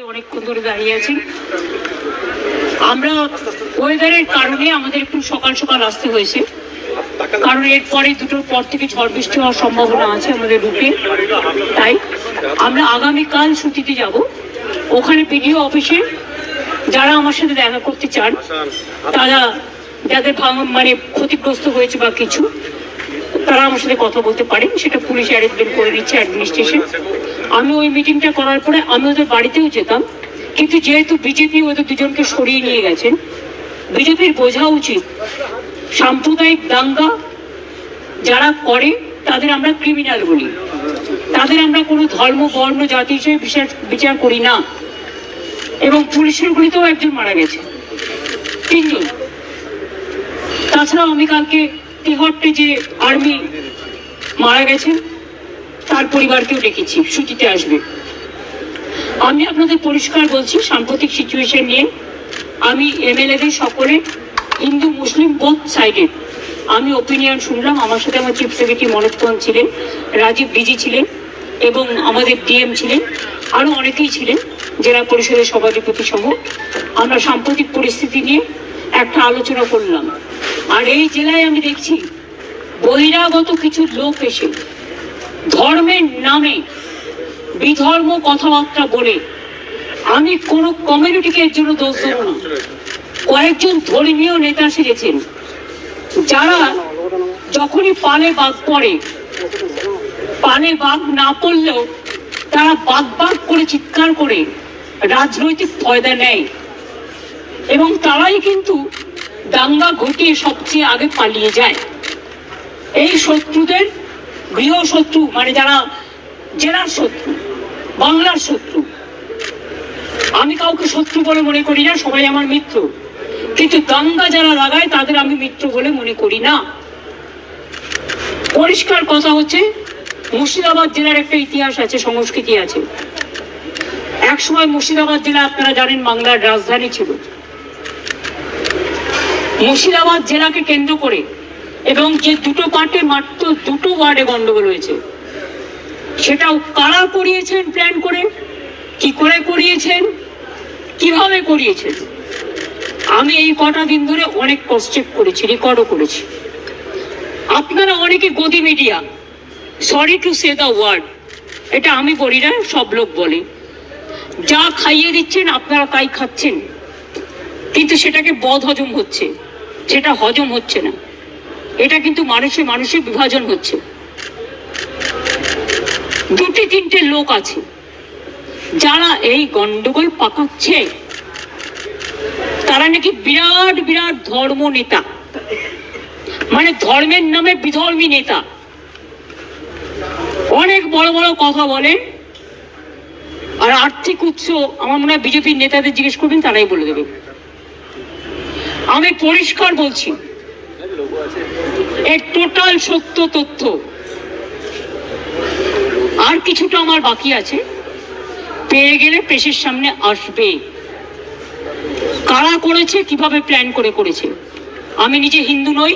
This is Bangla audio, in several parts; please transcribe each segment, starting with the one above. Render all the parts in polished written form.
অনেকক্ষণ ধরে দাঁড়িয়ে আছি। আমরা ওয়েদারের কারণে আমাদের একটু সকাল সকাল আসতে হয়েছে, কারণ এরপরে দুটোর পর থেকে ঝড় বৃষ্টি হওয়ার সম্ভাবনা আছে আমাদের রুটে। তাই আমরা আগামীকাল ছুটিতে যাব। ওখানে বিডিও অফিসে যারা আমার সাথে দেখা করতে চান, তারা যাদের মানে ক্ষতিগ্রস্ত হয়েছে বা কিছু, তারা আমার সাথে কথা বলতে পারেন। সেটা পুলিশ অ্যারেঞ্জমেন্ট করে দিচ্ছে, অ্যাডমিনিস্ট্রেশন। আমি ওই মিটিংটা করার পরে আমি ওদের বাড়িতেও যেতাম, কিন্তু যেহেতু বিজেপি ওদের দুজনকে সরিয়ে নিয়ে গেছেন, বিজেপির বোঝা উচিত সাম্প্রদায়িক দাঙ্গা যারা করে তাদের আমরা ক্রিমিনাল বলি, তাদের আমরা কোনো ধর্ম বর্ণ জাতি হিসেবে বিচার করি না। এবং পুলিশের গুলিতেও একজন মারা গেছে, 3 জন। তাছাড়াও আমি কালকে তেহট্টে যে আর্মি মারা গেছেন তার পরিবারকেও ডেকেছি, ছুটিতে আসবে। আমি আপনাদের পরিষ্কার বলছি, সাম্প্রতিক সিচুয়েশন নিয়ে আমি এমএলএদের সকলে হিন্দু মুসলিম বোথ সাইডেড আমি ওপিনিয়ন শুনলাম। আমার সাথে আমার চিফ সেক্রেটারি মনোজ খান ছিলেন, রাজীব বিজি ছিলেন এবং আমাদের ডিএম ছিলেন, আরো অনেকেই ছিলেন, জেলা পরিষদের সভাধিপতি সহ। আমরা সাম্প্রতিক পরিস্থিতি নিয়ে একটা আলোচনা করলাম। আর এই জেলায় আমি দেখছি বহিরাগত কিছু লোক এসে ধর্মের নামে বিধর্ম কথাবার্তা বলে, আমি কোন কমিউনিটিকে এর জন্য দোষ দেব না। কয়েকজন ধর্মীয় নেতা সেজেছেন, যারা যখনই পানে বাঘ পড়ে, পানে বাঘ না পড়লেও তারা বাঘ বাঘ করে চিৎকার করে রাজনৈতিক ফয়দা নেয়, এবং তারাই কিন্তু দাঙ্গা ঘটিয়ে সবচেয়ে আগে পালিয়ে যায়। এই শত্রুদের গৃহ শত্রু, মানে যারা জেলার শত্রু, বাংলার শত্রু, আমি কাউকে শত্রু বলে মনে করি না, সবাই আমার মিত্র, কিন্তু দাঙ্গা যারা লাগায় তাদের আমি মিত্র বলে মনে করি না। পরিষ্কার কথা হচ্ছে, মুর্শিদাবাদ জেলার একটা ইতিহাস আছে, সংস্কৃতি আছে। এক সময় মুর্শিদাবাদ জেলা আপনারা জানেন বাংলার রাজধানী ছিল। মুর্শিদাবাদ জেলাকে কেন্দ্র করে এবং যে দুটো পার্টে মাত্র 2টো ওয়ার্ডে গন্ডগোল হয়েছে, সেটাও কারা করিয়েছেন, প্ল্যান করে, কি করে করিয়েছেন, কিভাবে করিয়েছেন, আমি এই কটা দিন ধরে অনেক ক্রস চেক করেছি, রেকর্ডও করেছি। আপনারা অনেকে Godi media, sorry to say the word, এটা আমি বলি না, সব লোক বলে, যা খাইয়ে দিচ্ছেন আপনারা তাই খাচ্ছেন, কিন্তু সেটাকে বদ হজম হচ্ছে, সেটা হজম হচ্ছে না। এটা কিন্তু মানুষে মানুষে বিভাজন হচ্ছে। 2-3টে লোক আছে যারা এই গন্ডগোল পাকাচ্ছে, তারা নাকি বিরাট বিরাট ধর্ম নেতা, মানে ধর্মের নামে বিধর্মী নেতা, অনেক বড় বড় কথা বলেন। আর আর্থিক উৎস আমার মনে হয় বিজেপির নেতাদের জিজ্ঞেস করবেন, তারাই বলে দেবে। আমি পরিষ্কার বলছি, এর টোটাল সত্য তথ্য। আর কিছুটা আমার বাকি আছে, পেয়ে গেলে প্রেসের সামনে আসবে। কারা করেছে, কিভাবে প্ল্যান করে করেছে। আমি নিজে হিন্দু নই,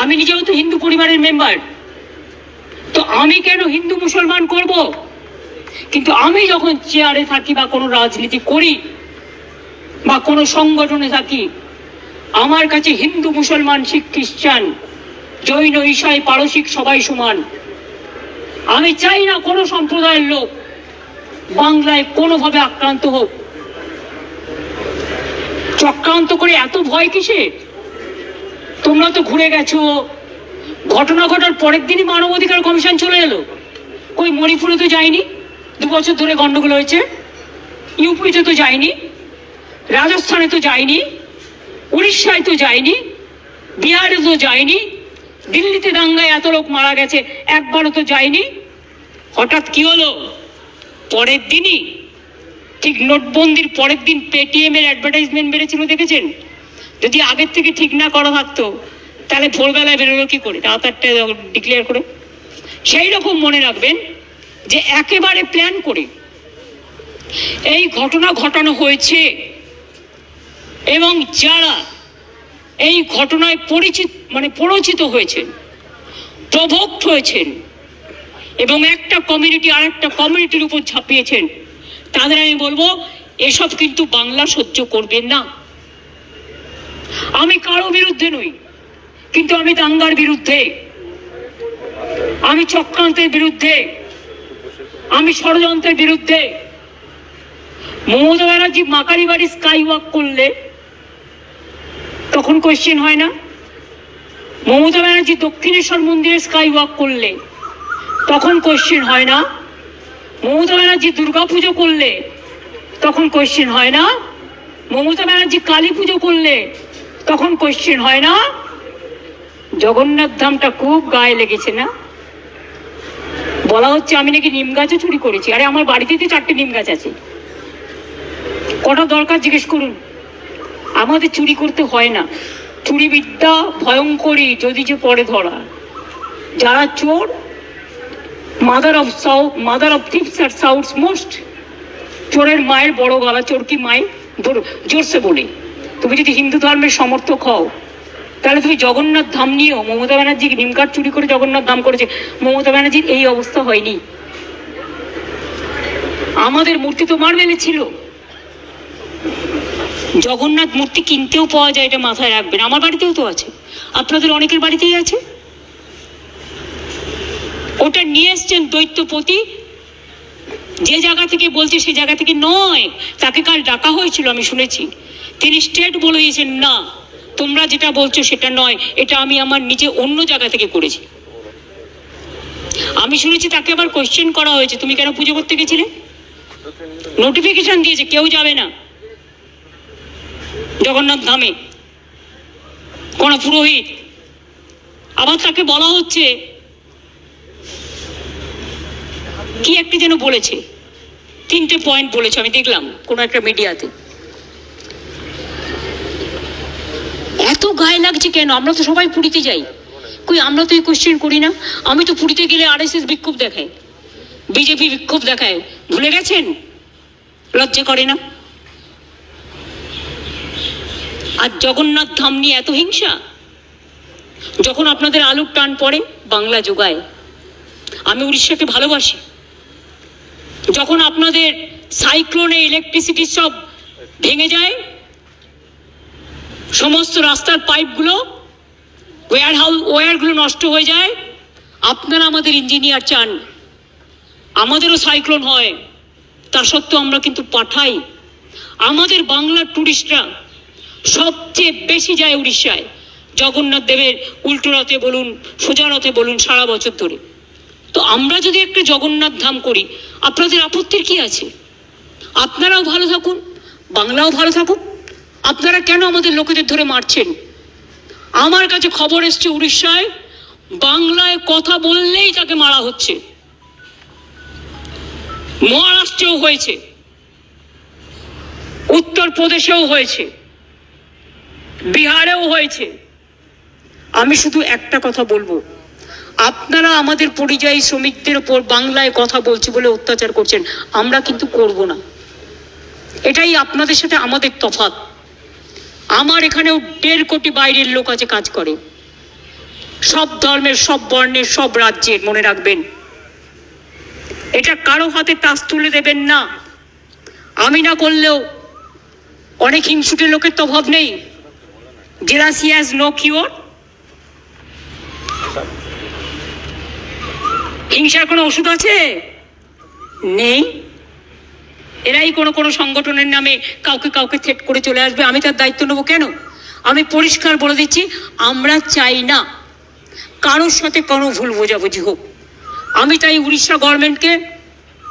আমি নিজেও তো হিন্দু পরিবারের মেম্বার, তো আমি কেন হিন্দু মুসলমান করব? কিন্তু আমি যখন চেয়ারে থাকি বা কোনো রাজনীতি করি বা কোনো সংগঠনে থাকি, আমার কাছে হিন্দু মুসলমান শিখ খ্রিস্টান জৈন ঈসাই পারসিক সবাই সমান। আমি চাই না কোনো সম্প্রদায়ের লোক বাংলায় কোনোভাবে আক্রান্ত হোক। চক্রান্ত করে এত ভয় কিসে? তোমরা তো ঘুরে গেছো, ঘটনা ঘটার পরের দিনই মানবাধিকার কমিশন চলে এলো। কই মণিপুরে তো যায়নি, 2 বছর ধরে গন্ডগোল হয়েছে। ইউপিতে তো যায়নি, রাজস্থানে তো যায়নি, উড়িষ্যায় তো যায়নি, বিহারে তো যায়নি, দিল্লিতে দাঙ্গায় এত লোক মারা গেছে, একবারও তো যায়নি। হঠাৎ কি হলো? পরের দিনই, ঠিক নোটবন্দির পরের দিন পেটিএম এর অ্যাডভার্টাইজমেন্ট বেড়েছিল, দেখেছেন? যদি আগের থেকে ঠিক না করা থাকতো তাহলে ভোরবেলায় বেরোলো কি করে, রাত 8টায় ডিক্লেয়ার করে। সেই রকম মনে রাখবেন যে একেবারে প্ল্যান করে এই ঘটনা ঘটানো হয়েছে, এবং যারা এই ঘটনায় পরিচিত হয়েছেন, প্রভোক্ত হয়েছেন এবং একটা কমিউনিটি আর একটা কমিউনিটির উপর ঝাঁপিয়েছেন, তাদের আমি বলবো এসব কিন্তু বাংলা সহ্য করবেন না। আমি কারো বিরুদ্ধে নই, কিন্তু আমি দাঙ্গার বিরুদ্ধে, আমি চক্রান্তের বিরুদ্ধে, আমি ষড়যন্ত্রের বিরুদ্ধে। মমতা ব্যানার্জি মাকারি বাড়ি স্কাই ওয়াক করলে তখন কোয়েশ্চেন হয় না? মমতা ব্যানার্জি দক্ষিণেশ্বর মন্দিরে স্কাই ওয়াক করলে তখন কোয়েশ্চেন হয় না? মমতা ব্যানার্জি দুর্গাপুজো করলে তখন কোয়েশ্চেন হয় না? মমতা ব্যানার্জি কালী পুজো করলে তখন কোয়েশ্চেন হয় না? জগন্নাথ ধামটা খুব গায়ে লেগেছে না? বলা হচ্ছে আমি নাকি নিম গাছও চুরি করেছি। আরে আমার বাড়িতে তো 4টে নিম গাছ আছে, কটা দরকার জিজ্ঞেস করুন। আমাদের চুরি করতে হয় না। চুরি বিদ্যা ভয়ঙ্করী যদি যে পরে ধরা। যারা চোর, মাদার অফ থিপস আর সাউথস মোস্ট। চোরের মায়ের বড় গলা, চোর কি মায়ের জোরসে বলে। তুমি যদি হিন্দু ধর্মের সমর্থক হও তাহলে তুমি জগন্নাথ ধাম নিয়েও, মমতা ব্যানার্জি নিমকাঠ চুরি করে জগন্নাথ ধাম করেছে, মমতা ব্যানার্জির এই অবস্থা হয়নি। আমাদের মূর্তি তো মার্বেলে ছিল। জগন্নাথ মূর্তি কিনতেও পাওয়া যায়, এটা মাথায় রাখবেন। আমার বাড়িতেও তো আছে, আপনাদের অনেকের বাড়িতেই আছে। ওটা নিয়ে এসছেন দৈত্যপতি, যে জায়গা থেকে বলছে সে জায়গা থেকে নয়। তাকে কাল ডাকা হয়েছিল, আমি শুনেছি। তিনি স্টেট বলে দিয়েছেন, না তোমরা যেটা বলছো সেটা নয়, এটা আমি আমার নিজে অন্য জায়গা থেকে করেছি। আমি শুনেছি তাকে আবার কোয়েশ্চেন করা হয়েছে, তুমি কেন পুজো করতে গেছিলে? নোটিফিকেশন দিয়েছে কেউ যাবে না জগন্নাথ ধামে, কোন পুরোহিত। আবার তাকে বলা হচ্ছে কি একটা যেন বলেছে, 3টে পয়েন্ট বলেছে, আমি দেখলাম কোন একটা মিডিয়াতে। এত গায়ে লাগছে কেন? আমরা তো সবাই পুরীতে যাই, কই আমরা তো এই কোয়েশ্চেন করি না? আমি তো পুরীতে গেলে RSS বিক্ষোভ দেখায়, বিজেপি বিক্ষোভ দেখায়, ভুলে গেছেন? লজ্জা করে না? আর জগন্নাথ ধাম নিয়ে এত হিংসা। যখন আপনাদের আলুর টান পড়ে বাংলা যোগায়। আমি উড়িষ্যাকে ভালোবাসি। যখন আপনাদের সাইক্লোনে ইলেকট্রিসিটি সব ভেঙে যায়, সমস্ত রাস্তার পাইপগুলো, ওয়্যারগুলো নষ্ট হয়ে যায়, আপনারা আমাদের ইঞ্জিনিয়ার চান আমাদেরও সাইক্লোন হয়, তা সত্ত্বেও আমরা কিন্তু পাঠাই। আমাদের বাংলার টুরিস্টরা সবচেয়ে বেশি যায় উড়িষ্যায়, জগন্নাথ দেবের উল্টো রথে বলুন, সোজা রথে বলুন, সারা বছর ধরে। তো আমরা যদি একটা জগন্নাথ ধাম করি, আপনাদের আপত্তির কি আছে? আপনারাও ভালো থাকুন, বাংলাও ভালো থাকুক। আপনারা কেন আমাদের লোকেদের ধরে মারছেন? আমার কাছে খবর এসছে উড়িষ্যায় বাংলায় কথা বললেই তাকে মারা হচ্ছে। মহারাষ্ট্রেও হয়েছে, উত্তরপ্রদেশেও হয়েছে, বিহারেও হয়েছে। আমি শুধু একটা কথা বলবো, আপনারা আমাদের পরিযায়ী শ্রমিকদের উপর বাংলায় কথা বলছি বলে অত্যাচার করছেন, আমরা কিন্তু করব না। এটাই আপনাদের সাথে আমাদের তফাৎ। আমার এখানেও 1.5 কোটি বাইরের লোক আছে, কাজ করে, সব ধর্মের, সব বর্ণের, সব রাজ্যের। মনে রাখবেন, এটা কারো হাতে টাচ তুলে দেবেন না। আমি না করলেও অনেক হিংসুটে লোকের তো অভাব নেই। Jealousy has no cure. হিংসার কোনো ওষুধ আছে? নেই। এরাই কোনো সংগঠনের নামে কাউকে থ্রেট করে চলে আসবে, আমি তার দায়িত্ব নেবো কেন? আমি পরিষ্কার বলে দিচ্ছি, আমরা চাই না কারোর সাথে কোনো ভুল বোঝাবুঝি হোক। আমি তাই উড়িষ্যা গভর্নমেন্টকে,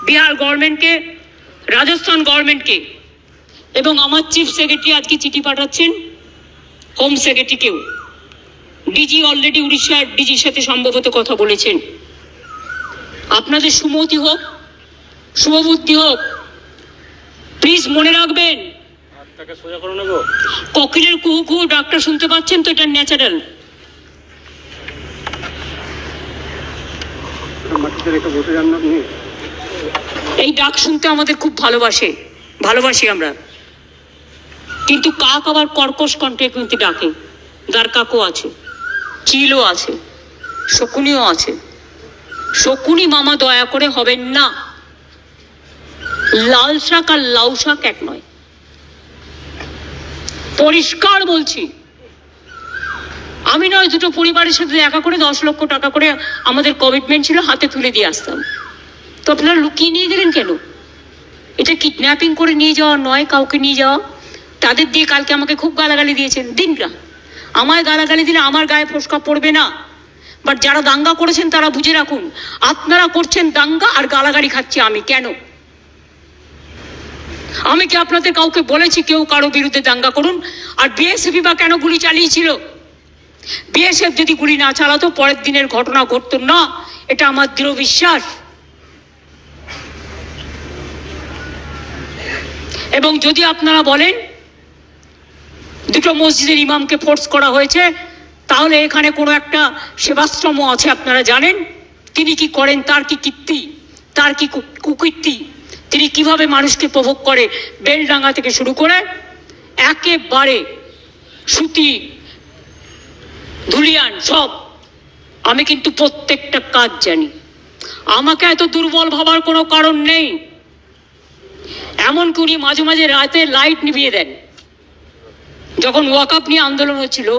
বিহার গভর্নমেন্টকে, রাজস্থান গভর্নমেন্টকে এবং আমার চিফ সেক্রেটারি আজকে চিঠি পাঠাচ্ছেন হোম সেক্রেটারিকেও। ডিজি অলরেডি উড়িষ্যার ডিজির সাথে সম্ভবত কথা বলেছেন। আপনাদের সুমতি হোক, শুভবুদ্ধি হোক। প্লিজ মনে রাখবেন, কোকিলের কুহু কুহু ডাকটা শুনতে পাচ্ছেন তো? এটা ন্যাচারাল। এই ডাক শুনতে আমাদের খুব ভালোবাসি আমরা। কিন্তু কাক আবার কর্কশ কণ্ঠে কিন্তু ডাকে। দার কাকও আছে, চিলও আছে, শকুনিও আছে। শকুনি মামা দয়া করে হবেন না। লাল শাক আর লাউ শাক এক নয়, পরিষ্কার বলছি। আমি নয়, দুটো পরিবারের সাথে দেখা করে 10 লক্ষ টাকা করে আমাদের কমিটমেন্ট ছিল, হাতে তুলে দিয়ে আসতাম। তো আপনারা লুকিয়ে নিয়ে গেলেন কেন? এটা কিডন্যাপিং করে নিয়ে যাওয়া নয়, কাউকে নিয়ে যাওয়া। তাদের দিয়ে কালকে আমাকে খুব গালাগালি দিয়েছেন, দিন না, আমায় গালাগালি দিলে আমার গায়ে ফোসকা পড়বে না। বাট যারা দাঙ্গা করেছেন তারা বুঝে রাখুন, আপনারা করছেন দাঙ্গা আর গালাগালি খাচ্ছি আমি। কেন? আমি কি আপনাদের কাউকে বলেছি কেউ কারো বিরুদ্ধে দাঙ্গা করুন? আর বিএসএফ বা কেন গুলি চালিয়েছিল? বিএসএফ যদি গুলি না চালাতো পরের দিনের ঘটনা ঘটতো না, এটা আমার দৃঢ় বিশ্বাস। এবং যদি আপনারা বলেন দুটো মসজিদের ইমামকে ফোর্স করা হয়েছে, তাহলে এখানে কোনো একটা সেবাশ্রম আছে, আপনারা জানেন তিনি কি করেন, তার কি কীর্তি, তার কি কুকীর্তি, তিনি কিভাবে মানুষকে প্রভোগ করে, বেলডাঙ্গা থেকে শুরু করে একেবারে সুতি ধুলিয়ান সব। আমি কিন্তু প্রত্যেকটা কাজ জানি। আমাকে এত দুর্বল ভাবার কোনো কারণ নেই। এমনকি উনি মাঝে মাঝে রাতে লাইট নিভিয়ে দেন। যখন ওয়াকআপ নিয়ে আন্দোলন হচ্ছিল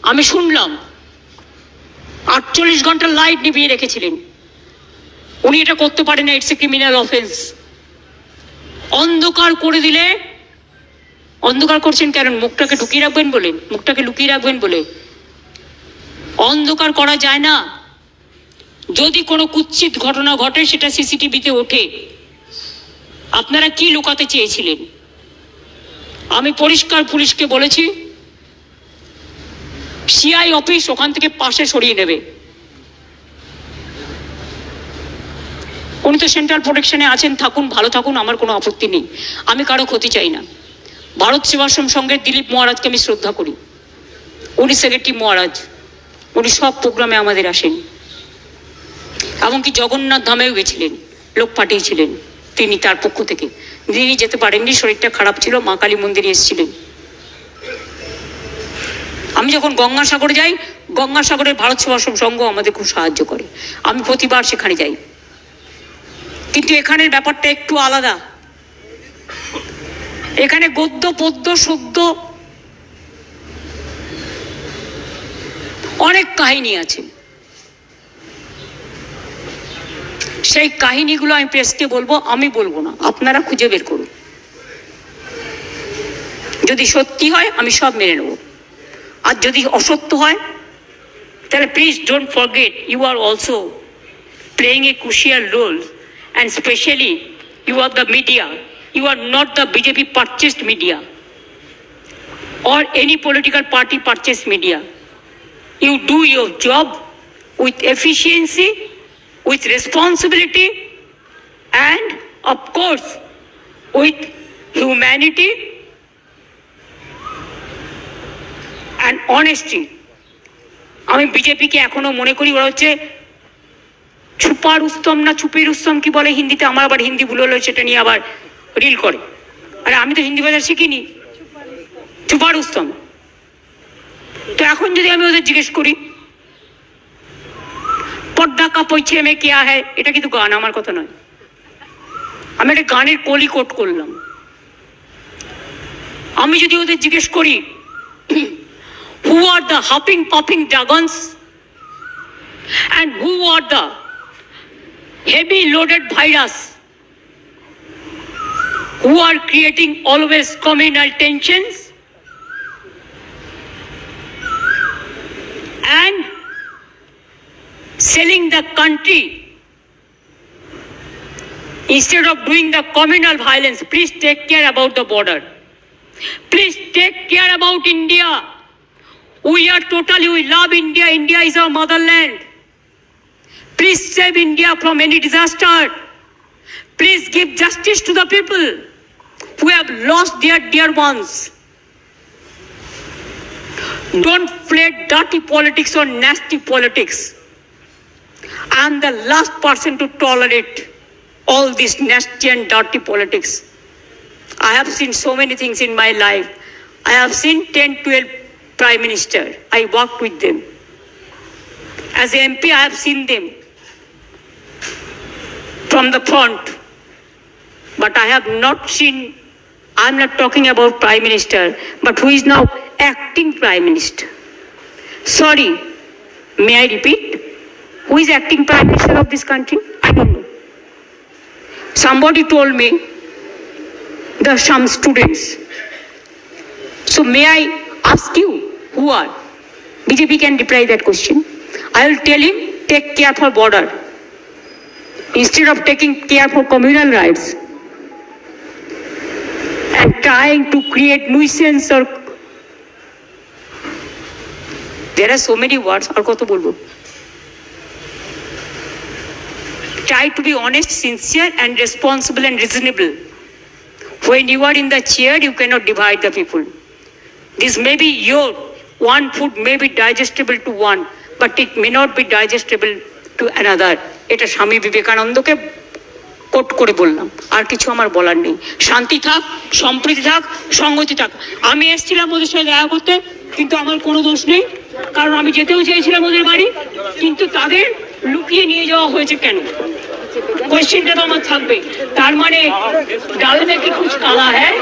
আমি শুনলাম 48 ঘন্টা লাইট নিভিয়ে রেখেছিলেন। উনি এটা করতে পারেন না, ইটস এ ক্রিমিনাল অফেন্স। অন্ধকার করে দিলে, অন্ধকার করছেন কেন? মুখটাকে ঢুকিয়ে রাখবেন বলে, মুখটাকে লুকিয়ে রাখবেন বলে। অন্ধকার করা যায় না। যদি কোনো কুৎসিত ঘটনা ঘটে সেটা সিসিটিভিতে ওঠে। আপনারা কি লুকাতে চেয়েছিলেন? আমি পরিষ্কার পুলিশকে বলেছি সিআই অফিস ওখান থেকে পাশে সরিয়ে নেবে। উনি তো সেন্ট্রাল প্রোটেকশনে আছেন, থাকুন, ভালো থাকুন, আমার কোনো আপত্তি নেই। আমি কারো ক্ষতি চাই না। ভারত সেবাশ্রম সংঘের দিলীপ মহারাজকে আমি শ্রদ্ধা করি। উনি সেক্রেটারি মহারাজ, উনি সব প্রোগ্রামে আমাদের আসেন। এমনকি জগন্নাথ ধামেও গেছিলেন, লোক পাঠিয়েছিলেন তিনি তার পক্ষ থেকে। তিনি যেতে পারেননি, শরীরটা খারাপ ছিল, মা কালী মন্দিরে এসেছিলেন। আমি যখন গঙ্গাসাগরে যাই, গঙ্গাসাগরের ভারত সেবাশ্রম সংঘ আমাদের খুব সাহায্য করে। আমি প্রতিবার সেখানে যাই। কিন্তু এখানের ব্যাপারটা একটু আলাদা। এখানে গদ্য পদ্য সদ্য অনেক কাহিনী আছে। সেই কাহিনীগুলো আমি প্রেসকে বলবো, আমি বলবো না, আপনারা খুঁজে বের করুন। যদি সত্যি হয় আমি সব মেনে নেব, আর যদি অসত্য হয় তাহলে please don't forget you are also playing a crucial role, and especially you are the media. You are not the BJP purchased media or any political party purchased media. You do your job with efficiency, with responsibility, and of course with humanity and honesty. আমি বিজেপিকে এখনো মনে করি ওরা হচ্ছে ছুপা রুস্তম না চুপি রুস্তম কি বলে হিন্দিতে, আমার আবার হিন্দি ভুল হলো, সেটা নিয়ে আবার রিল করে। আরে আমি তো হিন্দি বাজার শিখিনি, ছুপা রুস্তম। তো এখন যদি আমি ওদের জিজ্ঞেস করি পর্দা কা পৌঁছে মে কিয়া হ্যায়, এটা কিন্তু গান, আমার কথা নয়। আমি একটা গানের কলি কোট করলাম। আমি যদি ওদের জিজ্ঞেস করি who are the huffing puffing dragons and who are the heavy loaded virus who are creating always communal tensions and selling the country instead of doing the communal violence. Please take care about the border. Please take care about India. We love India. India is our motherland. Please save India from any disaster. Please give justice to the people who have lost their dear ones. Don't play dirty politics or nasty politics. I am the last person to tolerate all this nasty and dirty politics. I have seen so many things in my life. I have seen 10, 12 Prime Minister. I worked with them. As a MP, I have seen them from the front. But but I have not seen, I'm not talking about Prime Minister, but who is now acting Prime Minister. Sorry, may I repeat? Who is acting Prime Minister of this country? I don't know. Somebody told me there are some students. So may I ask you, who are? BJP can reply that question. I will tell him, take care for border. Instead of taking care for communal rights and trying to create nuisance or there are so many words, or koto bolbo. Try to be honest, sincere and responsible and reasonable. When you are in the chair, you cannot divide the people. This may be your one food may be digestible to one, but it may not be digestible to another. এটা স্বামী বিবেকানন্দকে কোট করে বললাম, আর কিছু আমার বলার নেই। শান্তি থাক, সম্প্রীতি থাক, সংগতি থাক। আমি এসেছিলাম ওদের সাথে দেখা করতে, কিন্তু আমার কোনো দোষ নেই, কারণ আমি যেতেও চেয়েছিলাম ওদের বাড়ি, কিন্তু তাদের লুকিয়ে নিয়ে যাওয়া হয়েছে কেন? কোয়েশ্চেনটা তো আমার থাকবে। তার মানে ডাল মে কি কুছ কালা হ্যায়?